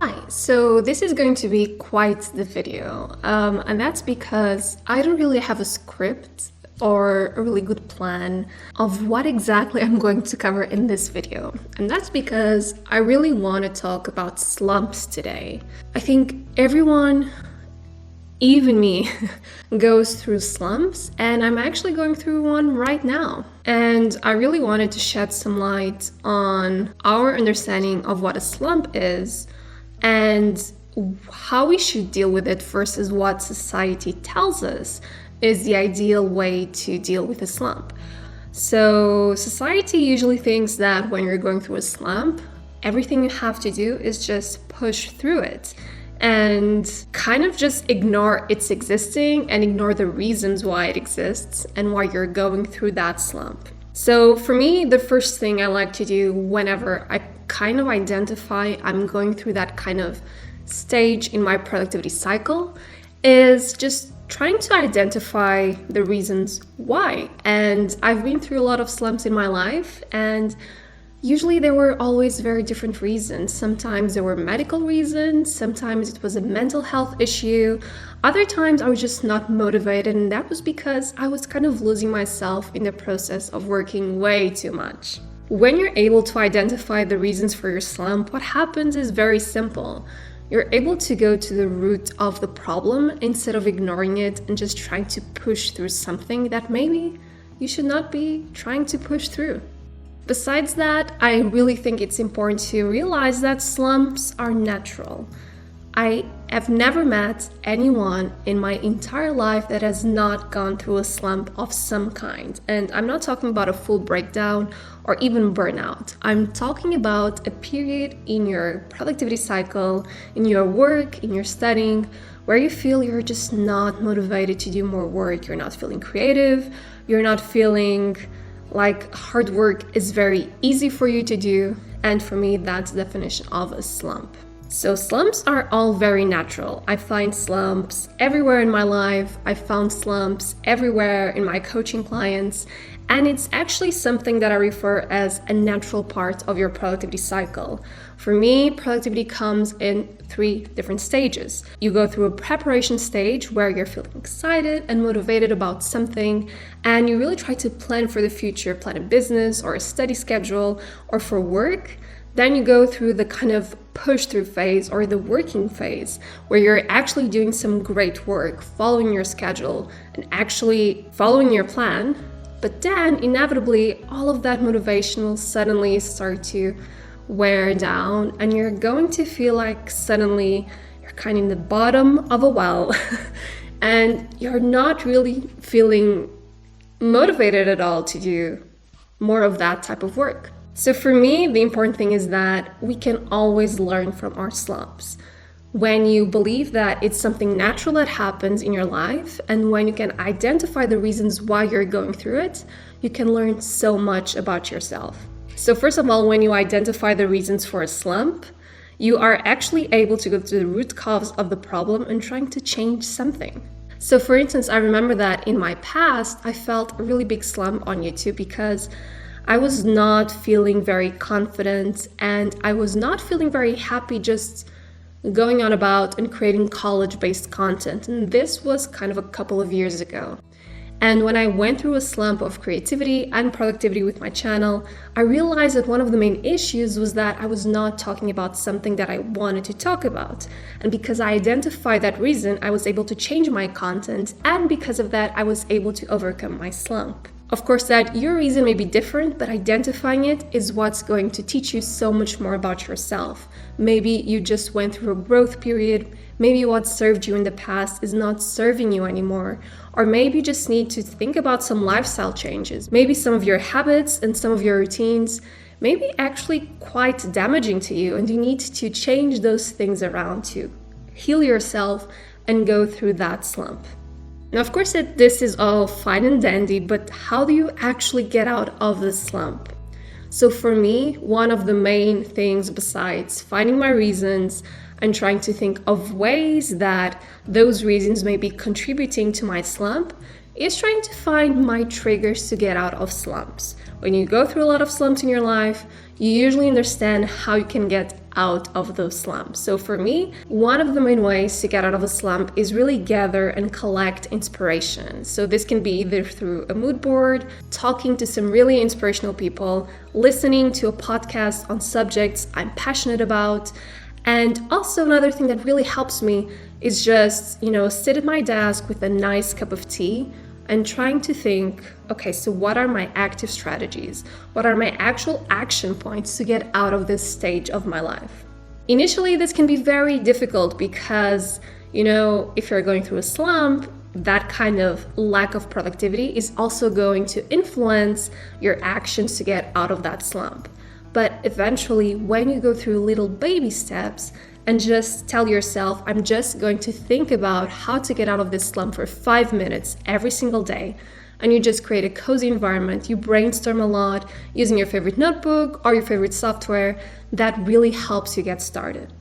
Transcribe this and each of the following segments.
Hi, so this is going to be quite the video, and that's because I don't really have a script or a really good plan of what exactly I'm going to cover in this video. And that's because I really want to talk about slumps today. I think everyone, even me, goes through slumps, and I'm actually going through one right now. And I really wanted to shed some light on our understanding of what a slump is and how we should deal with it versus what society tells us is the ideal way to deal with a slump. So society usually thinks that when you're going through a slump, everything you have to do is just push through it and kind of just ignore its existing and ignore the reasons why it exists and why you're going through that slump. So for me, the first thing I like to do whenever I kind of identify I'm going through that kind of stage in my productivity cycle is just trying to identify the reasons why. And I've been through a lot of slumps in my life, and usually there were always very different reasons. Sometimes there were medical reasons, sometimes it was a mental health issue, other times I was just not motivated, and that was because I was kind of losing myself in the process of working way too much. When you're able to identify the reasons for your slump, what happens is very simple. You're able to go to the root of the problem instead of ignoring it and just trying to push through something that maybe you should not be trying to push through. Besides that, I really think it's important to realize that slumps are natural. I have never met anyone in my entire life that has not gone through a slump of some kind. And I'm not talking about a full breakdown or even burnout. I'm talking about a period in your productivity cycle, in your work, in your studying, where you feel you're just not motivated to do more work. You're not feeling creative. You're not feeling like hard work is very easy for you to do. And for me, that's the definition of a slump. So slumps are all very natural. I find slumps everywhere in my life. I found slumps everywhere in my coaching clients. And it's actually something that I refer as a natural part of your productivity cycle. For me, productivity comes in 3 different stages. You go through a preparation stage where you're feeling excited and motivated about something, and you really try to plan for the future, plan a business or a study schedule or for work. Then you go through the kind of push-through phase or the working phase where you're actually doing some great work, following your schedule and actually following your plan. But then inevitably, all of that motivation will suddenly start to wear down, and you're going to feel like suddenly you're kind of in the bottom of a well and you're not really feeling motivated at all to do more of that type of work. So for me, the important thing is that we can always learn from our slumps. When you believe that it's something natural that happens in your life, and when you can identify the reasons why you're going through it, you can learn so much about yourself. So first of all, when you identify the reasons for a slump, you are actually able to go to the root cause of the problem and trying to change something. So for instance, I remember that in my past, I felt a really big slump on YouTube because I was not feeling very confident and I was not feeling very happy just going on about and creating college-based content. And this was kind of a couple of years ago. And when I went through a slump of creativity and productivity with my channel, I realized that one of the main issues was that I was not talking about something that I wanted to talk about. And because I identified that reason, I was able to change my content. And because of that, I was able to overcome my slump. Of course, that your reason may be different, but identifying it is what's going to teach you so much more about yourself. Maybe you just went through a growth period. Maybe what served you in the past is not serving you anymore. Or maybe you just need to think about some lifestyle changes. Maybe some of your habits and some of your routines may be actually quite damaging to you, and you need to change those things around to heal yourself and go through that slump. Now, of course, this is all fine and dandy, but how do you actually get out of the slump? So for me, one of the main things besides finding my reasons and trying to think of ways that those reasons may be contributing to my slump is trying to find my triggers to get out of slumps. When you go through a lot of slumps in your life, you usually understand how you can get out of those slumps. So for me, one of the main ways to get out of a slump is really gather and collect inspiration. So this can be either through a mood board, talking to some really inspirational people, listening to a podcast on subjects I'm passionate about. And also another thing that really helps me is just, sit at my desk with a nice cup of tea and trying to think, okay, so what are my active strategies? What are my actual action points to get out of this stage of my life? Initially, this can be very difficult because, if you're going through a slump, that kind of lack of productivity is also going to influence your actions to get out of that slump. But eventually, when you go through little baby steps and just tell yourself, I'm just going to think about how to get out of this slump for 5 minutes every single day, and you just create a cozy environment, you brainstorm a lot using your favorite notebook or your favorite software, that really helps you get started.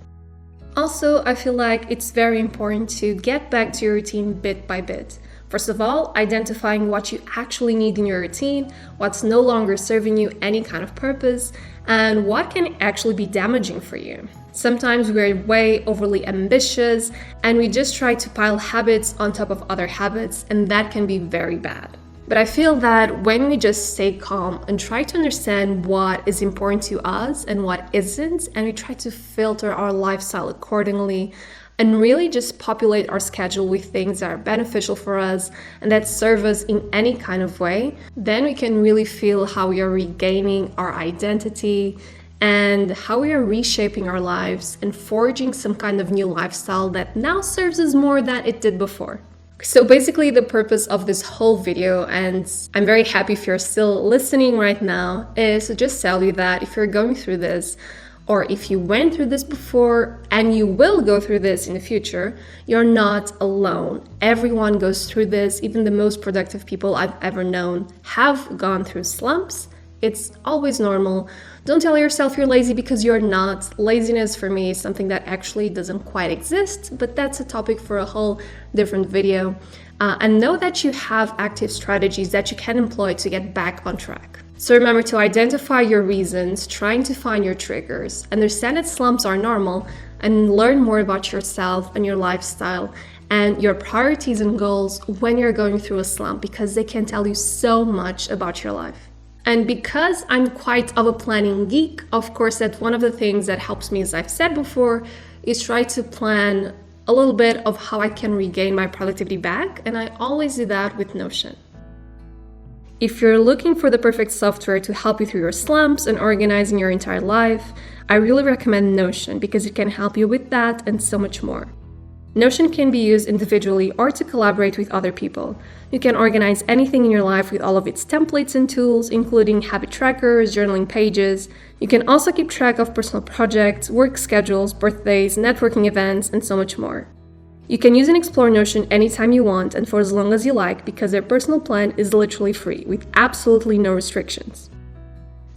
Also, I feel like it's very important to get back to your routine bit by bit. First of all, identifying what you actually need in your routine, what's no longer serving you any kind of purpose, and what can actually be damaging for you. Sometimes we're way overly ambitious and we just try to pile habits on top of other habits, and that can be very bad. But I feel that when we just stay calm and try to understand what is important to us and what isn't, and we try to filter our lifestyle accordingly, and really just populate our schedule with things that are beneficial for us and that serve us in any kind of way, then we can really feel how we are regaining our identity and how we are reshaping our lives and forging some kind of new lifestyle that now serves us more than it did before. So basically the purpose of this whole video, and I'm very happy if you're still listening right now, is to just tell you that if you're going through this, or if you went through this before and you will go through this in the future, you're not alone. Everyone goes through this. Even the most productive people I've ever known have gone through slumps. It's always normal. Don't tell yourself you're lazy because you're not. Laziness for me is something that actually doesn't quite exist, but that's a topic for a whole different video. And know that you have active strategies that you can employ to get back on track. So remember to identify your reasons, trying to find your triggers, understand that slumps are normal, and learn more about yourself and your lifestyle and your priorities and goals when you're going through a slump, because they can tell you so much about your life. And because I'm quite of a planning geek, of course, that's one of the things that helps me, as I've said before, is try to plan a little bit of how I can regain my productivity back, and I always do that with Notion. If you're looking for the perfect software to help you through your slumps and organizing your entire life, I really recommend Notion because it can help you with that and so much more. Notion can be used individually or to collaborate with other people. You can organize anything in your life with all of its templates and tools, including habit trackers, journaling pages. You can also keep track of personal projects, work schedules, birthdays, networking events, and so much more. You can use and explore Notion anytime you want and for as long as you like, because their personal plan is literally free with absolutely no restrictions.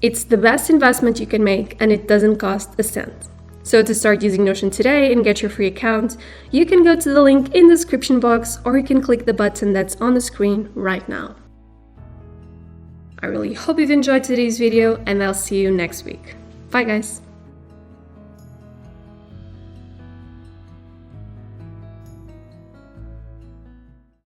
It's the best investment you can make, and it doesn't cost a cent. So to start using Notion today and get your free account, you can go to the link in the description box, or you can click the button that's on the screen right now. I really hope you've enjoyed today's video, and I'll see you next week. Bye guys!